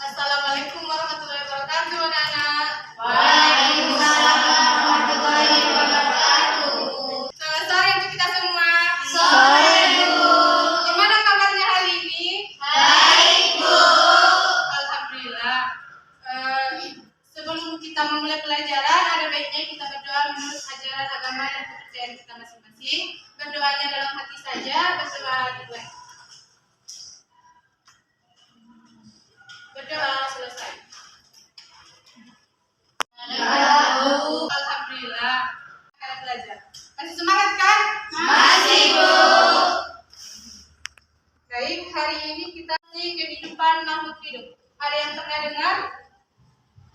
Assalamualaikum warahmatullahi wabarakatuh, anak-anak. Waalaikumsalam warahmatullahi wabarakatuh. Selamat sore untuk kita semua. Sore, Bu. Gimana kabarnya hari ini? Baik, Bu. Alhamdulillah. Sebelum kita memulai pelajaran, ada baiknya kita berdoa menurut ajaran agama dan kepercayaan kita masing-masing. Berdoanya dalam hati saja, berdoa dimulai. Berdoa selesai. Alhamdulillah. Kalian belajar. Masih semangat kan? Masih, Bu. Baik, hari ini kita di kehidupan makhluk hidup. Ada yang pernah dengar?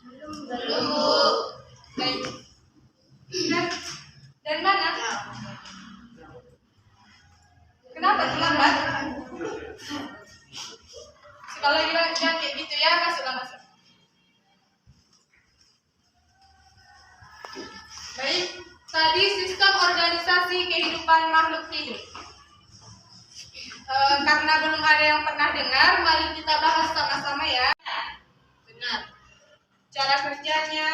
Belum, Bu. Baik. Dari mana? Kenapa terlambat? Kalau jangan kayak gitu ya, masuk. Baik, tadi sistem organisasi kehidupan makhluk hidup. Karena belum ada yang pernah dengar, mari kita bahas sama-sama ya. Benar. Cara kerjanya.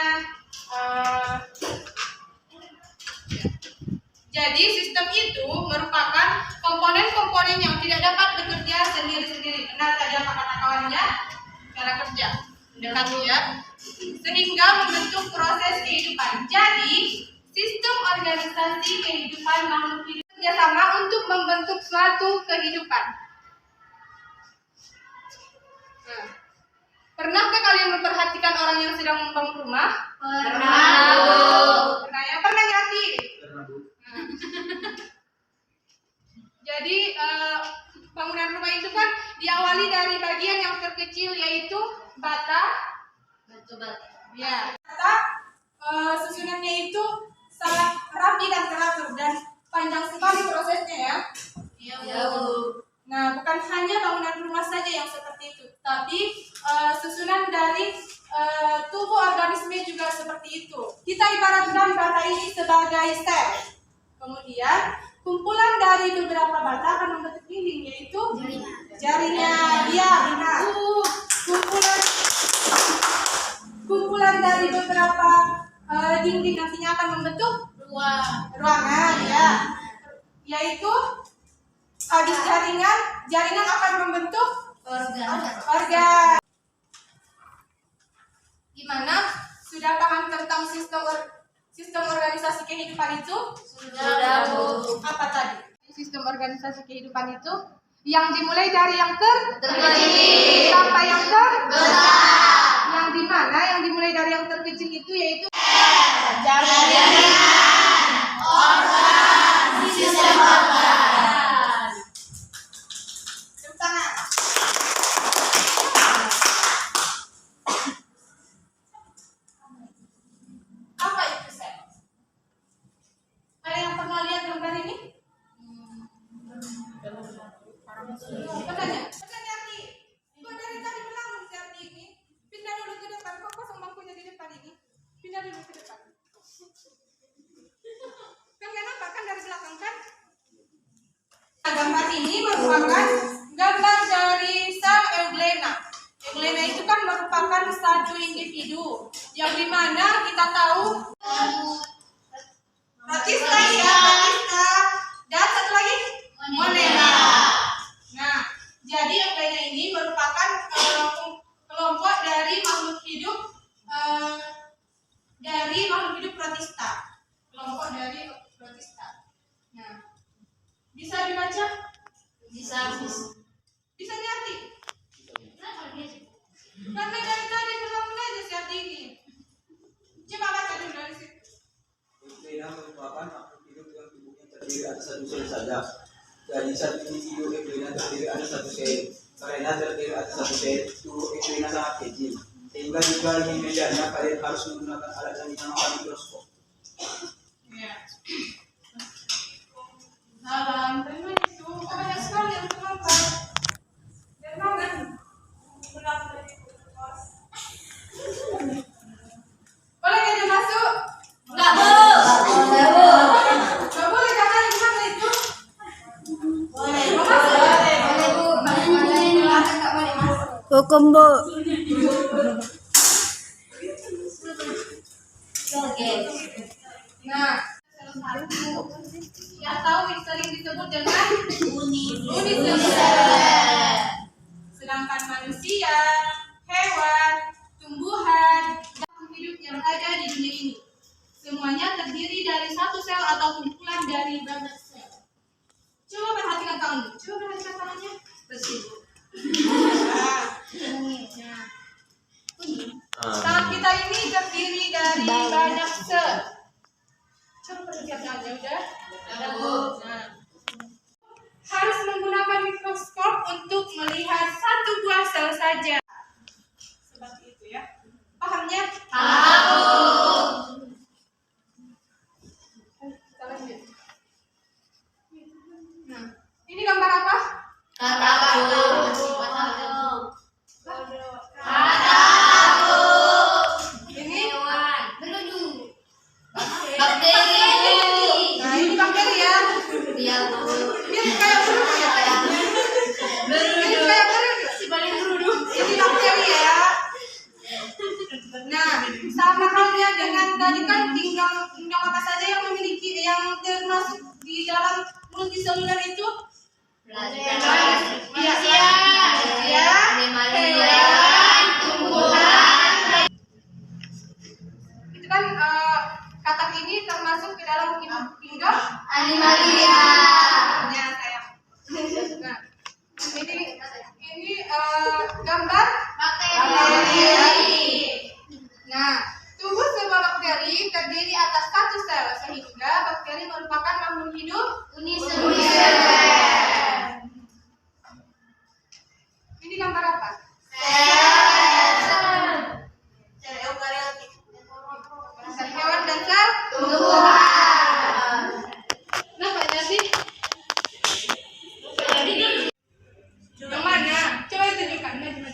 Jadi sistem itu merupakan komponen-komponen yang tidak dapat bekerja sendiri-sendiri. Benar tadi apa kata kawannya? Cara kerja. Dengan ya. Sehingga membentuk proses kehidupan. Jadi sistem organisasi kehidupan makhluk hidup bekerjasama untuk membentuk suatu kehidupan. Nah, pernahkah kalian memperhatikan orang yang sedang membangun rumah? Pernah, Bu. Pernah ya? Pernah ngerti? Jadi bangunan rumah itu kan diawali dari bagian yang terkecil yaitu bata. Ya, bata susunannya itu sangat rapi dan teratur dan panjang sekali prosesnya ya. Iya, Bu. Nah, bukan hanya bangunan rumah saja yang seperti itu, tapi susunan dari tubuh organisme juga seperti itu. Kita ibaratkan bata ini sebagai sel. Kemudian kumpulan dari beberapa bata akan membentuk dinding, yaitu jaringan. Iya, benar. Kumpulan dari beberapa dinding nantinya akan membentuk ruangan, ya. Yaitu habis jaringan akan membentuk organ. Gimana? Sudah paham tentang sistem organisasi kehidupan itu? Sudah, Bu. Apa tadi? Sistem organisasi kehidupan itu yang dimulai dari yang terkecil sampai yang terbesar. Yang di mana yang dimulai dari yang terkecil itu yaitu jaringan, Organ, sistem organ. Tepuk tangan. Apa itu sel? Ada yang pernah lihat gambar ini? Pernah ya? Arti? Kok dari tadi melamun si Arti ini? Pindah dulu ke depan. Kok kosong bangkunya di depan ini? Pindah dulu ke depan. Kan kenapa? Kan dari belakang kan? Nah, gambar ini merupakan gambar dari sel euglena. Euglena itu kan merupakan satu individu yang dimana kita tahu protista ya, protista. Dan satu lagi monera. Nah, jadi euglena ini merupakan kelompok dari makhluk hidup protista. Kelompok dari protista. Nah, bisa dibaca? Bisa, Bu. Bisa diarti? Karena dari tadi belum aja si arti ini. Coba baca dulu dari situ. Euglena merupakan makhluk hidup yang tubuhnya terdiri atas satu sel saja. Dari satu individu euglena terdiri atas satu sel. Karena terdiri atas satu sel, tubuh euglena sangat kecil. Sehingga jika ingin melihatnya, kalian harus menggunakan alat yang dinamakan mikroskop. Ya. Dalam tema itu banyak sekali yang terlambat. Dan mau kan? Pulang dari kos. Boleh nggak dia masuk? Enggak, Bu. Boleh, Bu. Nggak boleh karena gimana itu? Boleh. Mau masuk? Boleh, Bu. Hukum, Bu. Oke. Nah, sel satu atau sering disebut dengan uniseluler. Sedangkan manusia, hewan, tumbuhan, dan hidup yang ada di dunia ini semuanya terdiri dari satu sel atau kumpulan dari banyak sel. Coba perhatikan tanganmu. Coba perhatikan tangannya. Bersih. Tangan kita ini terdiri dari banyak sel. Coba perhatikan tangannya udah. Nah, harus menggunakan mikroskop untuk melihat satu buah sel saja. Seperti itu ya. Pahamnya? Kita lanjut. Nah, ini gambar apa? Ini? Nah, ini bakteri ya. Ini kayak berudu ya. Ini kayak berudu. Ini bakteri ya. Nah, sama halnya dengan tadi kan tinggal apa saja yang memiliki yang termasuk di dalam multiseluler itu? Itu kan katak ini termasuk ke dalam kingdom Animalia. ya sayang. Nah, ini gambar bakteri. Nah, tubuh sebuah bakteri terdiri atas satu sel sehingga bakteri merupakan makhluk hidup uniseluler. Ini gambar apa? Sel hewan dan sel tumbuhan. Nampaknya sih? Yang mana? Coba tunjukkan. Maju.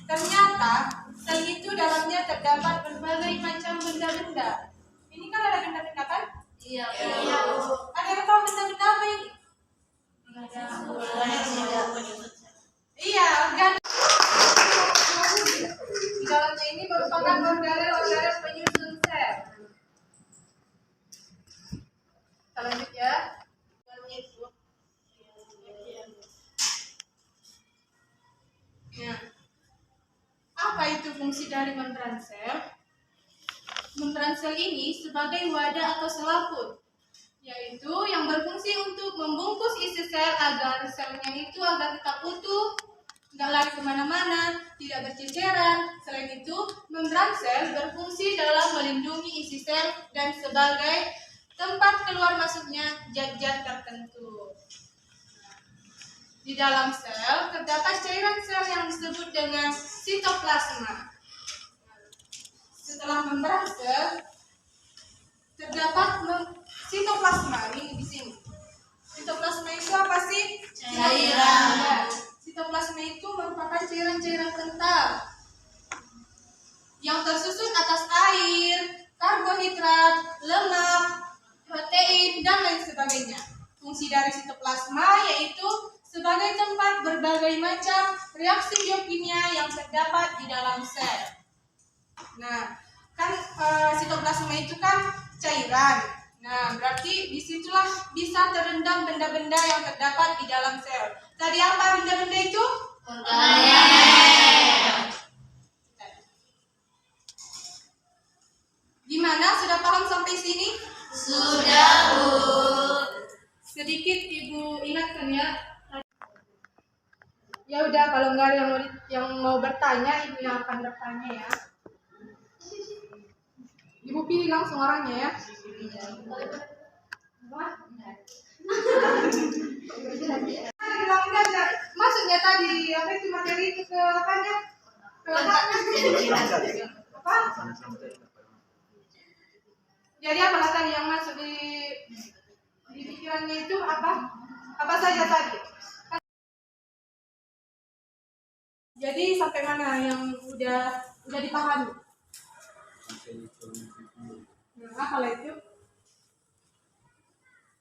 Ternyata sel itu dalamnya terdapat berbagai macam benda-benda. Ini kan ada benda-benda kan? Iya. Ada yang tahu benda-benda apa ini? Iya, organ. Di dalamnya ini merupakan organel penyusun sel. Kita lanjut ya. Nah, apa itu fungsi dari membran sel? Membran sel ini sebagai wadah atau selaput, yaitu yang berfungsi untuk membungkus isi sel agar selnya itu agar tetap utuh, nggak lari kemana-mana, tidak berceceran. Selain itu, membran sel berfungsi dalam melindungi isi sel dan sebagai tempat keluar masuknya zat-zat tertentu. Di dalam sel terdapat cairan sel yang disebut dengan sitoplasma. Setelah membran sel terdapat sitoplasma ini di sini. Sitoplasma itu apa sih? Cairan. Ya. Sitoplasma itu merupakan cairan-cairan kental yang tersusun atas air, karbohidrat, lemak, protein, dan lain sebagainya. Fungsi dari sitoplasma yaitu sebagai tempat berbagai macam reaksi biokimia yang terdapat di dalam sel. Nah, kan sitoplasma itu kan cairan. Nah, berarti disitulah bisa terendam benda-benda yang terdapat di dalam sel. Tadi apa benda-benda itu? Organel. Gimana? Sudah paham sampai sini? Sudah, Bu. Sedikit Ibu ingatkan ya. Ya udah, kalau nggak ada yang mau bertanya, Ibu yang akan bertanya ya. Ibu pilih langsung orangnya ya. Maksudnya tadi apa itu materi itu ke apanya? Ke apa? Jadi apa tadi yang masuk di pikirannya itu apa? Apa saja tadi? Jadi sampai mana yang udah dipahami? Nah, apalah itu?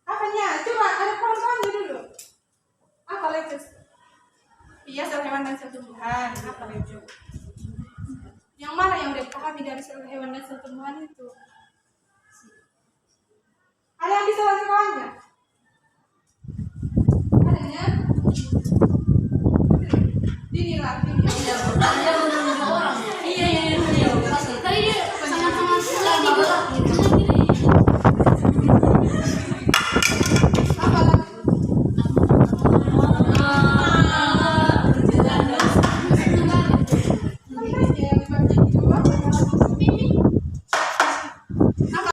Apanya? Coba ada kawan-kawan dulu. Apalah itu? Iya, sel hewan dan sel tumbuhan. Apalah itu? Yang mana yang udah dipahami dari sel hewan dan sel tumbuhan itu? Ada yang bisa bantu kawannya? Adanya? Dinilah, dini. Tadi dia sangat-sangat lagi Apa lagi?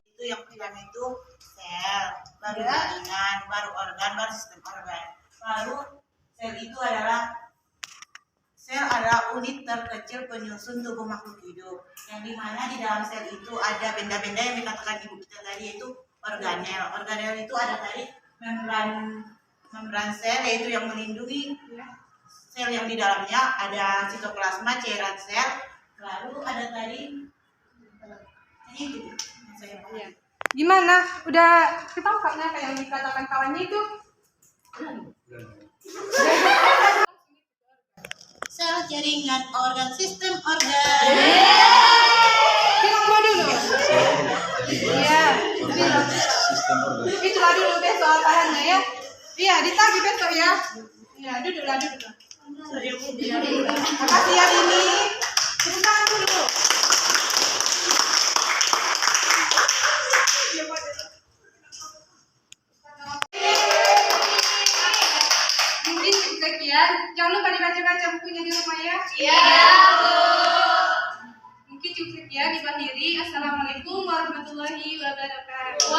Itu yang pertama itu sel, baru jaringan, baru organ, baru sistem organ. Lalu sel adalah unit terkecil penyusun tubuh makhluk hidup, yang dimana di dalam sel itu ada benda-benda yang dikatakan ibu kita tadi, yaitu organel. Organel itu ada tadi membran sel, yaitu yang melindungi sel yang di dalamnya, ada sitoplasma, cairan sel. Lalu ada tadi ini saya mau. Gimana? Udah ketangkap apa yang dikatakan kawannya itu? Sel, jaringan, organ, sistem organ. Kita mau dulu. Iya. Sistem organ. Itulah dulu besok apanya ya. Iya, ditagi besok ya. Iya, duduklah. Makasih ya Dini. Tepuk tangan dulu. Mungkin sekian. Jangan lupa dibaca-baca bukunya di rumah ya. Iya, Bu. Mungkin cukup sekian, diakhiri. Assalamualaikum warahmatullahi wabarakatuh.